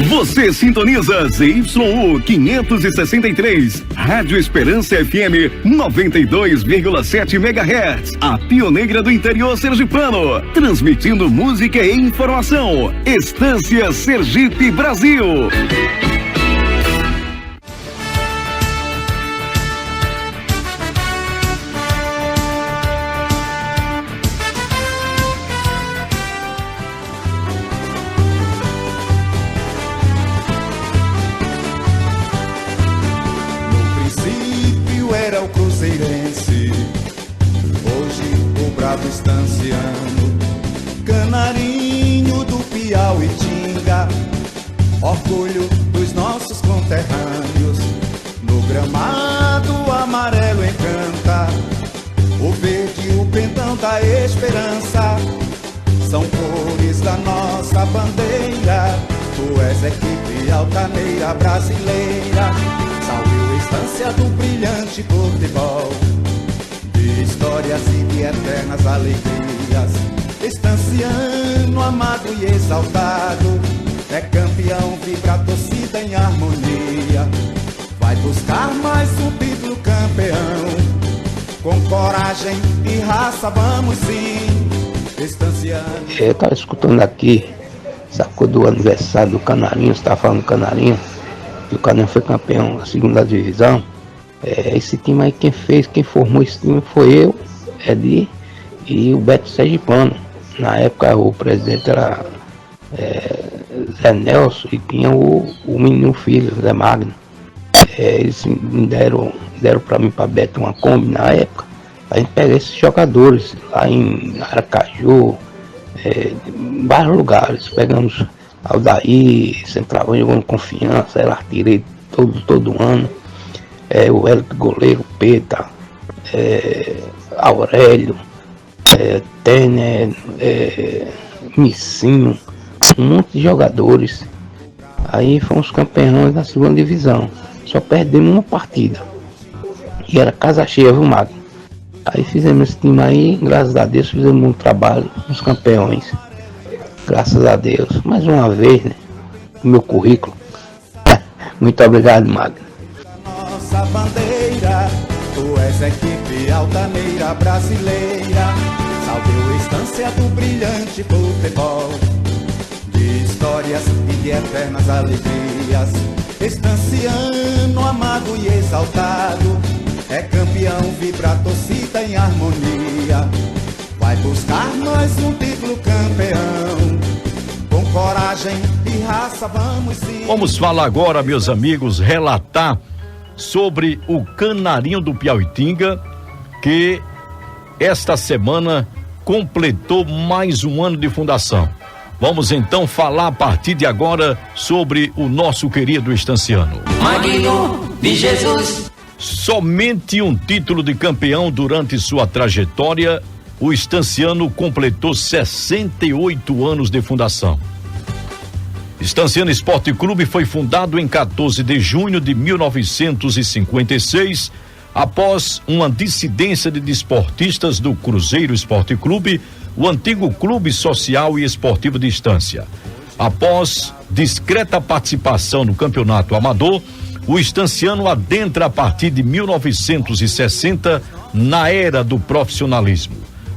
Você sintoniza ZYU 563, Rádio Esperança FM 92,7 MHz, a pioneira do interior sergipano, transmitindo música e informação. Estância Sergipe, Brasil. Estanciano, canarinho do Piauitinga, orgulho dos nossos conterrâneos. No gramado amarelo encanta, o verde o pendão da esperança. São cores da nossa bandeira, tu és equipe altaneira brasileira. Salve Estância do brilhante futebol, de histórias e de eternas alegrias. Estanciano amado e exaltado, é campeão, vibra a torcida em harmonia. Vai buscar mais um título campeão, com coragem e raça vamos sim. Estanciano. Eu tava escutando aqui, sacou do aniversário do Canarinho, você tava falando do Canarinho, que o Canarinho foi campeão da segunda divisão. Esse time aí, quem formou esse time foi eu, Edi e o Beto Sergipano. Na época o presidente era Zé Nelson e tinha o menino filho, Zé Magno. Eles me deram pra mim, pra Beto, uma Kombi na época. A gente pega esses jogadores lá em Aracaju, em vários lugares. Pegamos Aldair, centroavante jogando Confiança, era artilheiro todo ano. O Hélio goleiro, Peta, Aurélio, Tener, Missinho, um monte de jogadores. Aí fomos campeões da segunda divisão, só perdemos uma partida, e era casa cheia, viu, Magno? Aí fizemos esse time aí, graças a Deus fizemos um trabalho, uns campeões, graças a Deus, mais uma vez, né, no meu currículo. Muito obrigado, Magno. Nossa bandeira, tu és equipe altaneira brasileira. Salve Estância do brilhante futebol, de histórias e de eternas alegrias. Estanciano amado e exaltado, é campeão, vibra a torcida em harmonia. Vai buscar mais um título campeão, com coragem e raça vamos sim. Vamos falar agora, meus amigos, relatar sobre o Canarinho do Piauitinga, que esta semana completou mais um ano de fundação. Vamos então falar a partir de agora sobre o nosso querido Estanciano. Magno de Jesus. Somente um título de campeão durante sua trajetória, o Estanciano completou 68 anos de fundação. Estanciano Esporte Clube foi fundado em 14 de junho de 1956, após uma dissidência de desportistas do Cruzeiro Esporte Clube, o antigo Clube Social e Esportivo de Estância. Após discreta participação no campeonato amador, o Estanciano adentra a partir de 1960 na era do profissionalismo.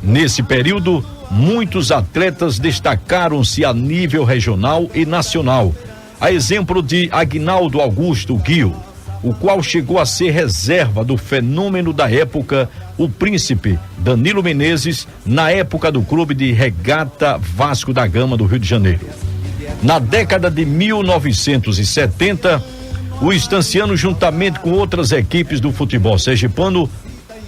Nesse período, muitos atletas destacaram-se a nível regional e nacional, a exemplo de Aguinaldo Augusto Guio, o qual chegou a ser reserva do fenômeno da época, o príncipe Danilo Menezes, na época do clube de regata Vasco da Gama do Rio de Janeiro. Na década de 1970, o Estanciano, juntamente com outras equipes do futebol sergipano,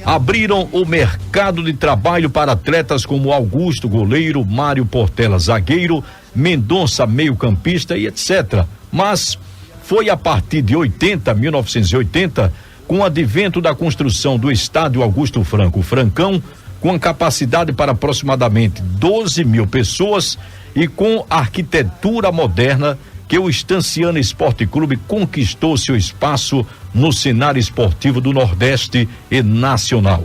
abriram o mercado de trabalho para atletas como Augusto, goleiro, Mário Portela, zagueiro, Mendonça, meio-campista e etc. Mas foi a partir de 1980, com o advento da construção do estádio Augusto Franco, Francão, com a capacidade para aproximadamente 12 mil pessoas e com arquitetura moderna, que o Estanciano Esporte Clube conquistou seu espaço no cenário esportivo do Nordeste e nacional,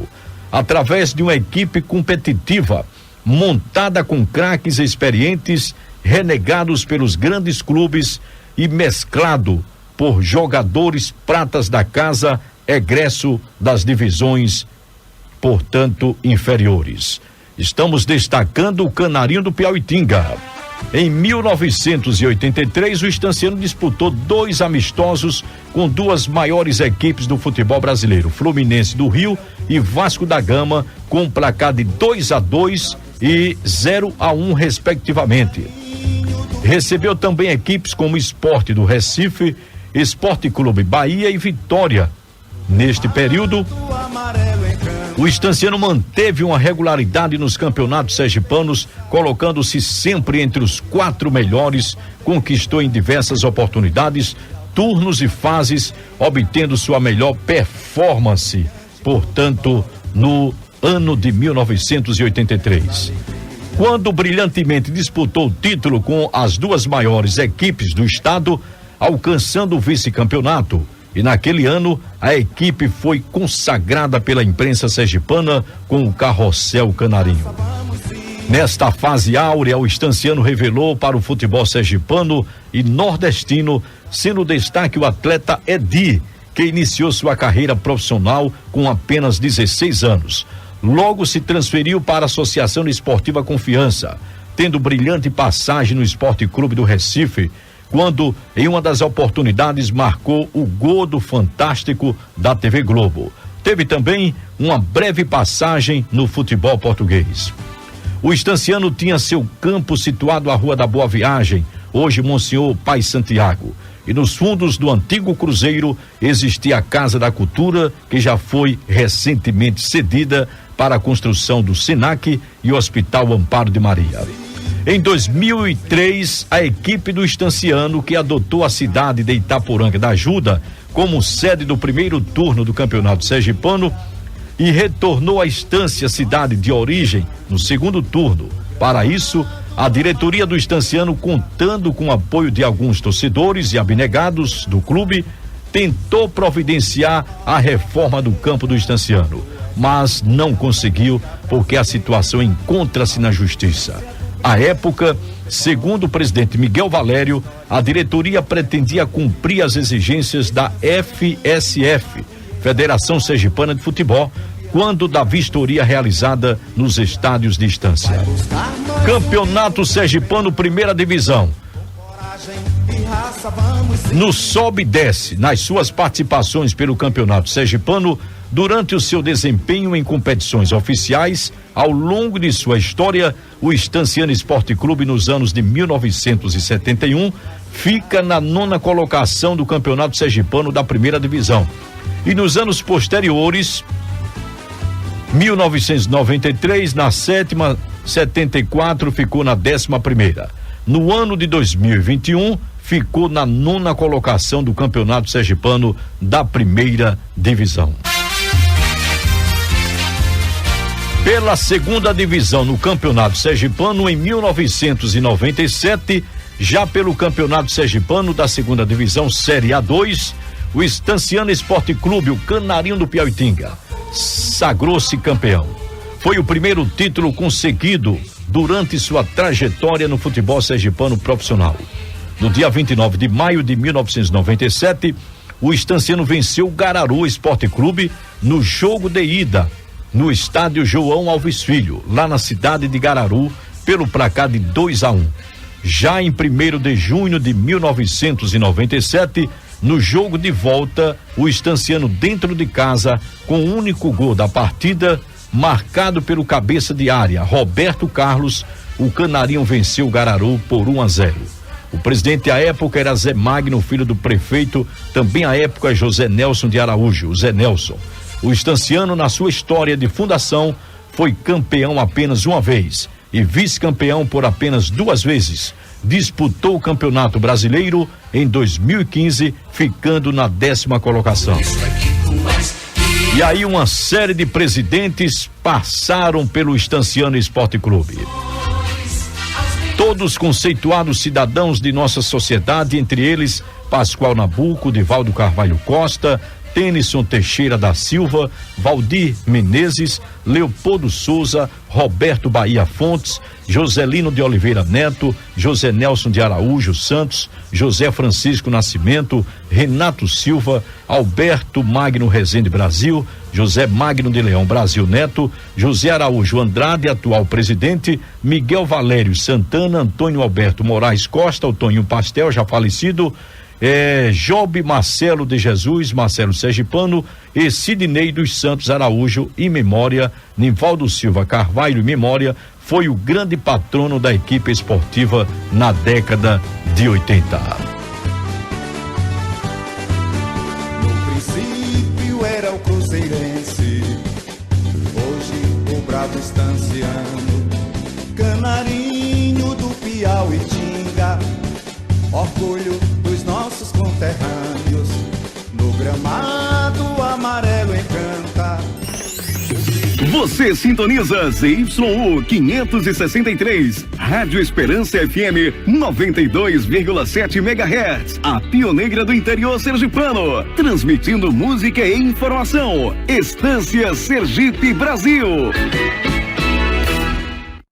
através de uma equipe competitiva, montada com craques experientes, renegados pelos grandes clubes, e mesclado por jogadores pratas da casa, egresso das divisões, portanto, inferiores. Estamos destacando o Canarinho do Piauitinga. Em 1983, o Estanciano disputou 2 amistosos com 2 maiores equipes do futebol brasileiro, Fluminense do Rio e Vasco da Gama, com placar de 2-2 e 0-1, respectivamente. Recebeu também equipes como Sport do Recife, Esporte Clube Bahia e Vitória. Neste período, o Estanciano manteve uma regularidade nos campeonatos sergipanos, colocando-se sempre entre os 4 melhores, conquistou em diversas oportunidades, turnos e fases, obtendo sua melhor performance, portanto, no ano de 1983. Quando brilhantemente disputou o título com as 2 maiores equipes do estado, alcançando o vice-campeonato. E naquele ano, a equipe foi consagrada pela imprensa sergipana com o Carrossel Canarinho. Nesta fase áurea, o Estanciano revelou para o futebol sergipano e nordestino, sendo destaque o atleta Edi, que iniciou sua carreira profissional com apenas 16 anos. Logo se transferiu para a Associação Esportiva Confiança, tendo brilhante passagem no Esporte Clube do Recife, quando, em uma das oportunidades, marcou o gol do Fantástico da TV Globo. Teve também uma breve passagem no futebol português. O Estanciano tinha seu campo situado à Rua da Boa Viagem, hoje Monsenhor Pai Santiago. E nos fundos do antigo Cruzeiro existia a Casa da Cultura, que já foi recentemente cedida para a construção do SENAC e o Hospital Amparo de Maria. Em 2003, a equipe do Estanciano, que adotou a cidade de Itaporanga da Ajuda como sede do primeiro turno do Campeonato Sergipano e retornou à Estância, cidade de origem, no segundo turno. Para isso, a diretoria do Estanciano, contando com o apoio de alguns torcedores e abnegados do clube, tentou providenciar a reforma do campo do Estanciano, mas não conseguiu porque a situação encontra-se na justiça. À época, segundo o presidente Miguel Valério, a diretoria pretendia cumprir as exigências da FSF, Federação Sergipana de Futebol, quando da vistoria realizada nos estádios de Estância. Campeonato Sergipano, primeira divisão. No sobe e desce, nas suas participações pelo Campeonato Sergipano, durante o seu desempenho em competições oficiais, ao longo de sua história, o Estanciano Esporte Clube, nos anos de 1971, fica na 9ª colocação do Campeonato Sergipano da primeira divisão. E nos anos posteriores, 1993 na 7ª, 74 ficou na 11ª. No ano de 2021, ficou na 9ª colocação do Campeonato Sergipano da primeira divisão. Pela segunda divisão no Campeonato Sergipano, em 1997, já pelo Campeonato Sergipano da segunda divisão Série A2, o Estanciano Esporte Clube, o Canarinho do Piauitinga, sagrou-se campeão. Foi o primeiro título conseguido durante sua trajetória no futebol sergipano profissional. No dia 29 de maio de 1997, o Estanciano venceu o Gararu Esporte Clube no jogo de ida, no estádio João Alves Filho, lá na cidade de Gararu, pelo placar de 2-1. Já em 1º de junho de 1997, no jogo de volta, o Estanciano dentro de casa, com o único gol da partida, marcado pelo cabeça de área, Roberto Carlos, o Canarinho venceu o Gararu por 1-0. O presidente à época era Zé Magno, filho do prefeito, também à época José Nelson de Araújo, o Zé Nelson. O Estanciano, na sua história de fundação, foi campeão apenas uma vez e vice-campeão por apenas 2 vezes. Disputou o Campeonato Brasileiro em 2015, ficando na 10ª colocação. E aí uma série de presidentes passaram pelo Estanciano Esporte Clube. Todos conceituados cidadãos de nossa sociedade, entre eles Pascoal Nabuco, Divaldo Carvalho Costa, Tenison Teixeira da Silva, Valdir Menezes, Leopoldo Souza, Roberto Bahia Fontes, Joselino de Oliveira Neto, José Nelson de Araújo Santos, José Francisco Nascimento, Renato Silva, Alberto Magno Rezende Brasil, José Magno de Leão Brasil Neto, José Araújo Andrade, atual presidente, Miguel Valério Santana, Antônio Alberto Moraes Costa, o Toninho Pastel, já falecido, Job Marcelo de Jesus, Marcelo Sergipano e Sidney dos Santos Araújo, em memória, Nivaldo Silva Carvalho, em memória, foi o grande patrono da equipe esportiva na década de 80. No princípio era o cruzeirense, hoje o bravo estanciano, canarinho do Piauitinga, orgulho dos nossos conterrâneos, no gramado amarelo encanta. Você sintoniza ZYU 563, Rádio Esperança FM 92,7 MHz, a pioneira do interior sergipano, transmitindo música e informação. Estância Sergipe Brasil.